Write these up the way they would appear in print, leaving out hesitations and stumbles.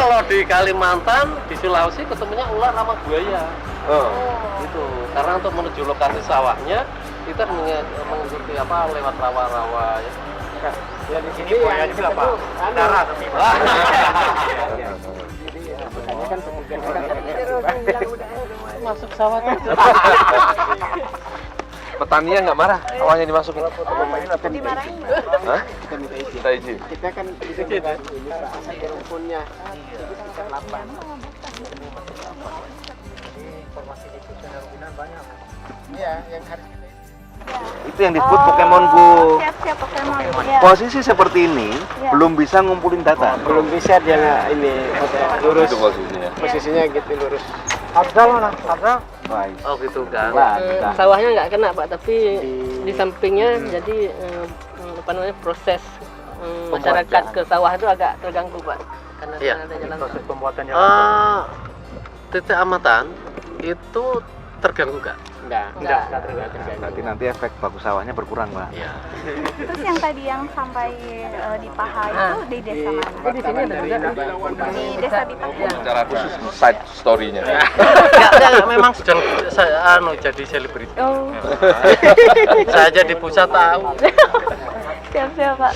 kalau di Kalimantan, di Sulawesi ketemunya ular sama buaya. Gitu. Karena untuk menuju lokasi sawahnya kita mengikuti lewat rawa-rawa ya. Ya di sini buayanya juga Pak. Darah tapi. Makanya kan Masuk sawah tuh. Petaninya nggak marah awalnya dimasukin? Dimarahin. Hah? Kita izin. kita kan bisa ini Pak, rumputnya. Itu sekitar 8. Informasi di sosial media banyak. Iya, yang harus kita Itu yang disebut Pokemon Go. Siap-siap Pokemon. Ya. Posisi seperti ini Ya. belum bisa ngumpulin data. belum bisa dia ini lurus. Itu posisinya. Posisinya gitu lurus. Abdal mana? Abdal? Baik. Oh gitu kan. Sawahnya nggak kena Pak, tapi di sampingnya jadi proses masyarakat ke sawah itu agak terganggu Pak, karena Iya. ada jalan. Proses pembuatan Titik amatan itu terganggu nggak? Enggak terganggu. Berarti nanti efek bagus sawahnya berkurang, Pak. Iya. Terus yang tadi yang sampai di Paha itu di desa mana? Di sini ada juga. Di desa Bitaku. Secara khusus side story-nya. Enggak, memang sedang saya jadi selebriti. Oh, Saya aja di pusat tahu. siap-siap Pak.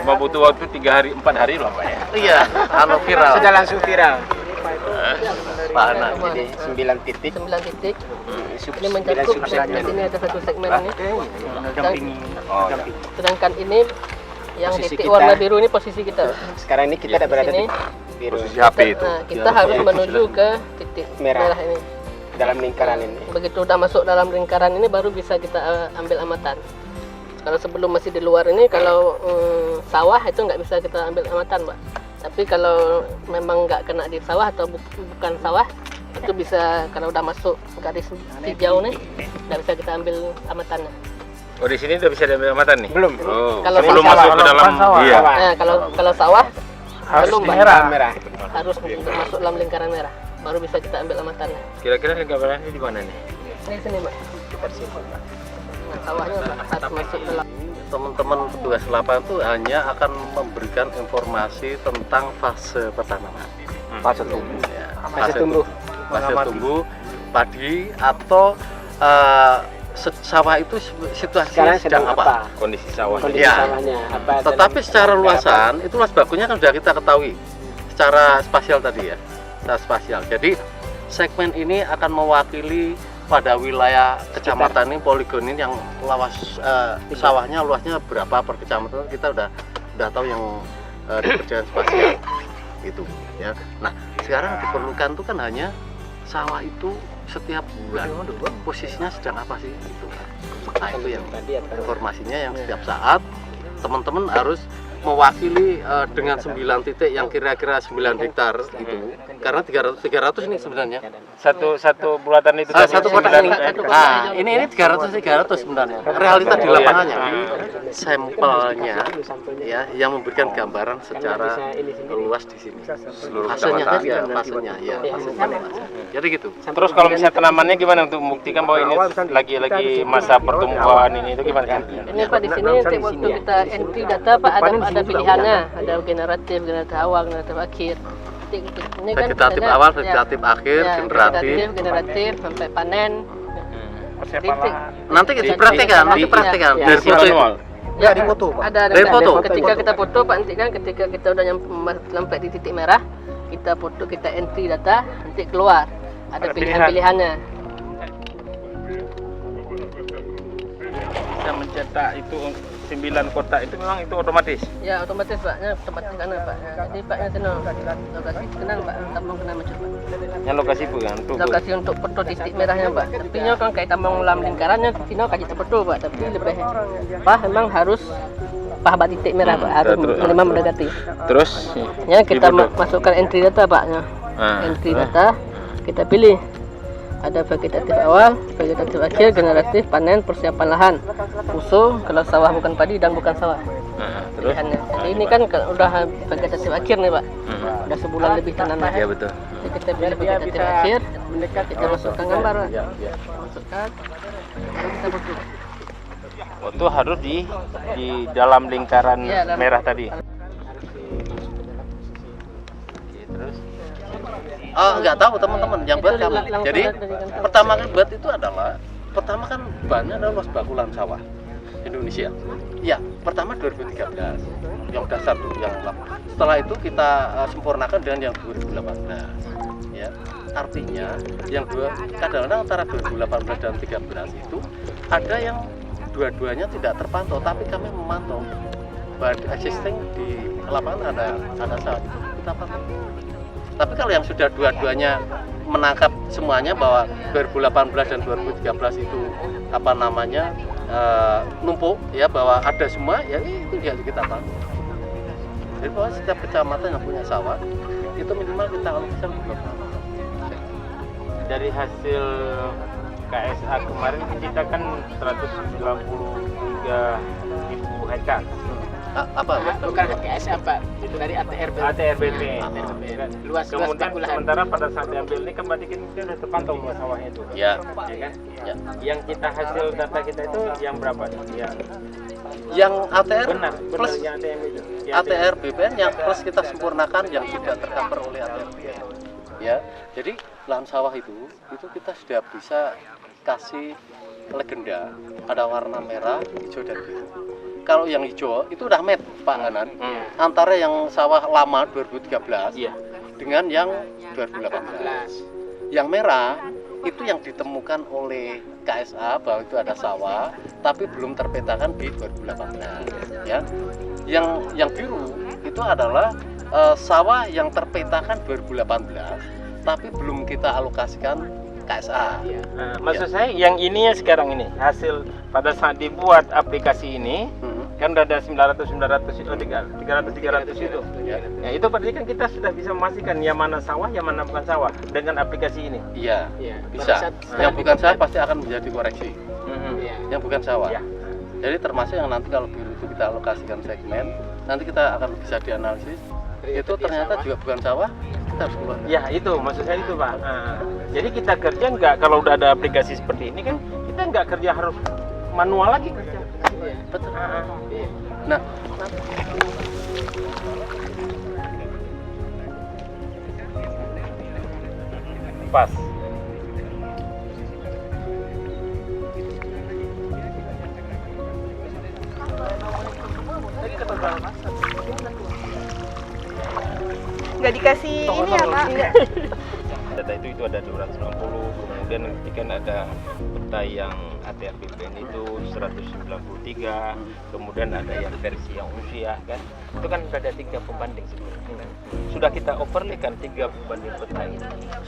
Cuma butuh waktu 3 hari, 4 hari loh, Pak ya. Iya, viral. Sudah langsung viral. Panas. Jadi 9 titik. 9 titik. Ini mencakup di sini ada satu segmen ini. Sedangkan ini yang Posisi titik kita. warna biru ini posisi kita. Sekarang ini kita ada berada di Sini. biru Posisi HP itu. Nah, kita harus menuju ke titik Merah. merah ini. dalam lingkaran ini. Begitu udah masuk dalam lingkaran ini baru bisa kita ambil amatan. Kalau sebelum masih di luar ini, kalau sawah itu nggak bisa kita ambil amatan, Pak. Tapi kalau memang nggak kena di sawah atau bukan sawah, itu bisa kalau udah masuk garis hijau nih, nggak bisa kita ambil amatannya. Oh, di sini udah bisa diambil amatan nih? Belum. Oh, Kalau sebelum sawah. masuk ke dalam iya. Nah, kalau sawah Harus belum, di Pak. merah. Harus untuk masuk dalam lingkaran merah, baru bisa kita ambil amatannya. Kira-kira lingkarannya di mana nih? Ini sini, Pak. Nah, sawahnya Pak, harus masuk dalam. Teman-teman petugas lapangan itu hanya akan memberikan informasi tentang fase pertanaman. Fase tumbuh. Ya, Fase tumbuh. Fase tumbuh padi atau sawah itu situasinya Sekarang sedang apa? Kondisi sawah. Kondisi Iya. sawahnya apa? Tetapi secara luasan itu luas bakunya kan sudah kita ketahui secara spasial tadi ya, secara spasial. Jadi segmen ini akan mewakili pada wilayah kecamatan ini, poligon ini yang sawahnya luasnya berapa per kecamatan kita udah tahu yang di perjalanan spasial itu ya. Nah sekarang diperlukan tuh kan hanya sawah itu setiap bulan posisinya sedang apa sih itu. Nah itu yang informasinya yang setiap saat teman-teman harus mewakili dengan 9 titik yang kira-kira 9 hektar itu. Karena 300 ini sebenarnya. Satu bulatan itu Satu kotak ini. Nah, ini 300 sebenarnya. Realita di lapangannya. Sampelnya ya yang memberikan gambaran secara luas di sini. Fasenya tadi ya, fasenya ya. Jadi gitu. Terus kalau misalnya tanamannya gimana untuk membuktikan bahwa ini lagi masa pertumbuhan ini itu gimana? Ini Pak, di sini setiap waktu kita entry data Pak ada pilihannya, ada generatif awal, generatif akhir. Ini kan Vegetatif misalnya, awal, vegetatif akhir, ya, generatif. generatif sampai panen. Titik. Nanti dipraktekkan, dipraktekkan dari foto. Ya, di foto Pak. Ada Dari foto? Ketika kita foto Pak, nanti kan ketika kita udah sampai di titik merah, kita foto, kita entry data, nanti keluar. Ada pilihan-pilihannya. Bisa mencetak itu 9 kotak itu memang itu otomatis. Ya otomatis Pak, tempat di sana Pak. Ya, jadi Pak yang tenang, lokasi kenal Pak, tambang kena macam Pak. Yang lokasi bukan untuk Lokasi untuk foto titik merahnya Pak. Tapi nya kan kayak tambang dalam lingkarannya, sini kaji foto Pak. Tapi lebih Pak memang harus paham titik merah Pak, harus minimal mendekati. terus Ya kita masukkan entry data Pak. Ya. Entry data kita pilih. Ada vegetatif awal, vegetatif akhir, generatif, panen, persiapan lahan, usul, kalau sawah bukan padi dan bukan sawah. terus Pilihannya. Jadi ini kan udah vegetatif akhir nih Pak, udah sebulan lebih tanamnya. ya betul. Jadi kita pilih vegetatif akhir, kita masukkan gambar Pak. Masukkan, lalu kita butuh. Itu harus di dalam lingkaran Iya, dalam- merah tadi. Nggak tahu teman-teman yang buat kami. Langsung Jadi dari kantor. pertama kan buat itu adalah pertama kan bahannya adalah luas baku lahan sawah Indonesia. Ya, pertama 2013 yang dasar dulu yang lama. Setelah itu kita sempurnakan dengan yang 2018. Ya, artinya yang kadang-kadang antara 2018 dan 2013 itu ada yang dua-duanya tidak terpantau, tapi kami memantau bahan existing di lapangan ada saat itu kita pantau. Tapi kalau yang sudah dua-duanya menangkap semuanya bahwa 2018 dan 2013 itu apa namanya numpuk ya bahwa ada semua ya itu dia kita pantau. Jadi bahwa setiap kecamatan yang punya sawah itu minimal kita alokasi 20%. Dari hasil KSA kemarin kita kan 193.000 hektar. Apa? Bukan KSA Pak, itu dari ATRBP. ATRBP. Luas Kemudian baku lahan. sementara pada saat diambil ini kan berarti kan sudah terpantau luas sawahnya itu. Ya. Ya kan? Ya. Yang kita hasil data kita itu yang berapa? Yang ATR Benar plus yang ATM itu. Yang ATR BPN yang plus kita sempurnakan yang tidak tercover oleh ATR BPN. Ya, jadi lahan sawah itu kita sudah bisa kasih legenda ada warna merah, hijau dan biru. Kalau yang hijau itu udah match Pak Hanan antara yang sawah lama 2013 Iya. dengan yang 2018. Yang merah itu yang ditemukan oleh KSA bahwa itu ada sawah tapi belum terpetakan di 2018 ya. Yang biru itu adalah sawah yang terpetakan 2018 tapi belum kita alokasikan KSA. Maksud saya yang ininya sekarang ini hasil pada saat dibuat aplikasi ini kan udah ada 300 itu. Ya. Ya itu berarti kan kita sudah bisa memastikan yang mana sawah, yang mana bukan sawah dengan aplikasi ini. Iya, Iya. bisa. Yang bukan sawah pasti akan menjadi koreksi. Iya. Yang bukan sawah. Ya. Jadi termasuk yang nanti kalau biru itu kita alokasikan segmen, nanti kita akan bisa dianalisis. Itu ternyata juga bukan sawah, kita harus keluar. Ya itu maksud saya itu Pak. Jadi kita kerja nggak kalau udah ada aplikasi seperti ini kan kita nggak kerja harus manual lagi kerja. Betul. Nah, Pas. Nggak dikasih ini ya Pak? Nggak. Data itu ada 260, kemudian nanti kan ada peta yang ATR BPN itu 193, kemudian ada yang versi yang usia kan, itu kan ada 3 pembanding sebenarnya. Sudah kita overlay kan 3 pembanding peta ini.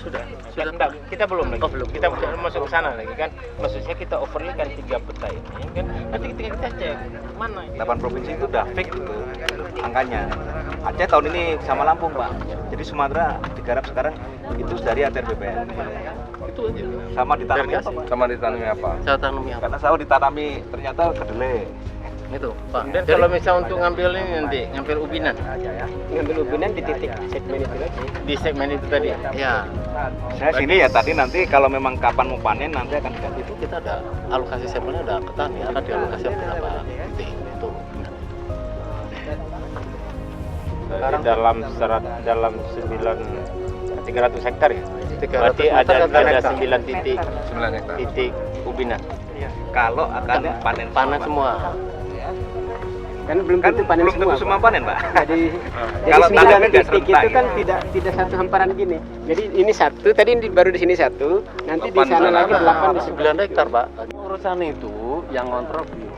sudah. Kan, enggak, kita belum lagi. Oh, belum. Kita masuk ke sana lagi kan. Maksudnya kita overlay kan 3 peta ini kan. Nanti kita cek mana. 8 provinsi itu udah fix gitu angkanya. Aceh tahun ini sama Lampung Pak. Jadi Sumatera digarap sekarang itu dari ATR BPN. Itu aja. Sama ditanami apa Pak? Sama ditanami apa? Saya tanami apa? Karena sawah ditanami ternyata kedelai. Itu, Pak. Dan kalau misal untuk ngambil ini nanti ngambil ubinan Ngambil ubinan di titik segmen itu lagi. di segmen itu tadi. Ya, Saya sini ya tadi nanti kalau memang kapan mau panen nanti akan diganti. itu kita ada alokasi sampelnya ada ke tani, akan dialokasi berapa titik itu. Dalam 300 hektar ya. 300 Berarti hektar ada kan hektar. 9 titik 9 hektar. ubinan. Kalau akan panen Panen semua. Kan belum Kan tentu panen belum tentu semua Pak. panen Pak. Jadi Kalau sembilan tanamnya nggak titik serentak itu kan ya. tidak satu hamparan gini. Jadi ini satu, tadi baru di sini satu, nanti di sana lagi 8 di sebelah. 9 hektar, Pak. Urusan itu yang ngontrol Bio.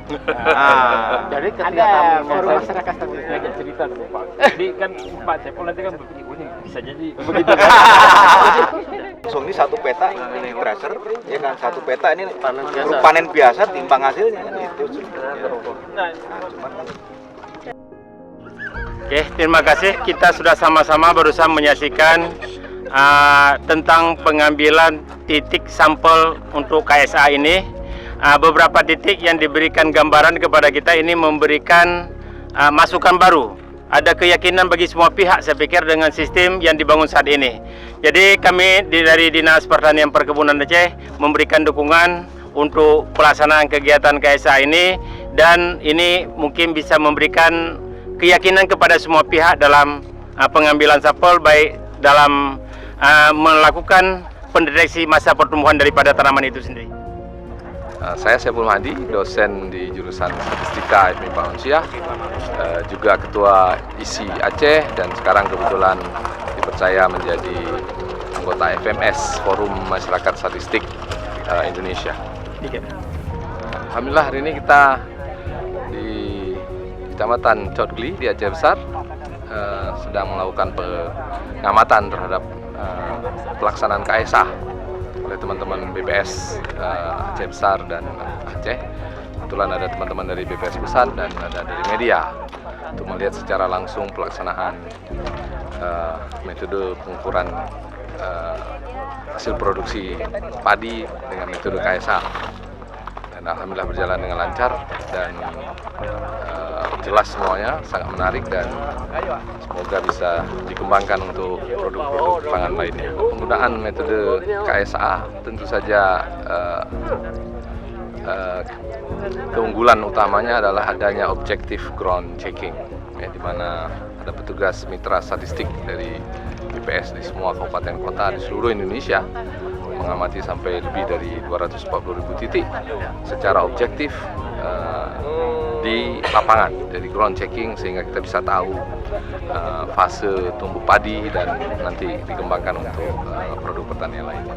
Jadi ketika Ada kami forum mau masyarakat tadi. Lagi cerita dulu Pak. Jadi kan Pak Cepol nanti kan berpikir ini bisa jadi begitu. Langsung ini satu peta tracer ya kan satu peta ini Panen biasa. panen biasa timbang hasilnya kan itu. Nah, Oke, terima kasih. Kita sudah sama-sama berusaha menyaksikan tentang pengambilan titik sampel untuk KSA ini. Beberapa titik yang diberikan gambaran kepada kita ini memberikan masukan baru. Ada keyakinan bagi semua pihak, saya pikir, dengan sistem yang dibangun saat ini. Jadi kami dari Dinas Pertanian Perkebunan Aceh memberikan dukungan untuk pelaksanaan kegiatan KSA ini, dan ini mungkin bisa memberikan keyakinan kepada semua pihak dalam pengambilan sampel, baik dalam melakukan pendeteksi masa pertumbuhan daripada tanaman itu sendiri? Saya Saiful Mahdi, dosen di jurusan Statistika FMIPA Unsiah, juga ketua ISI Aceh, dan sekarang kebetulan dipercaya menjadi anggota FMS, Forum Masyarakat Statistik Indonesia. Alhamdulillah hari ini kita di Kecamatan Codgli di Aceh Besar sedang melakukan pengamatan terhadap pelaksanaan KSA oleh teman-teman BPS Aceh Besar dan Aceh. Kebetulan ada teman-teman dari BPS Pusat dan ada dari media untuk melihat secara langsung pelaksanaan metode pengukuran hasil produksi padi dengan metode KSA. Dan alhamdulillah berjalan dengan lancar dan jelas semuanya, sangat menarik dan semoga bisa dikembangkan untuk produk-produk pangan lainnya. Penggunaan metode KSA tentu saja keunggulan utamanya adalah adanya objective ground checking, ya, di mana ada petugas mitra statistik dari BPS di semua kabupaten kota di seluruh Indonesia mengamati sampai lebih dari 240.000 titik secara objektif di lapangan, dari ground checking, sehingga kita bisa tahu fase tumbuh padi dan nanti dikembangkan untuk produk pertanian lainnya.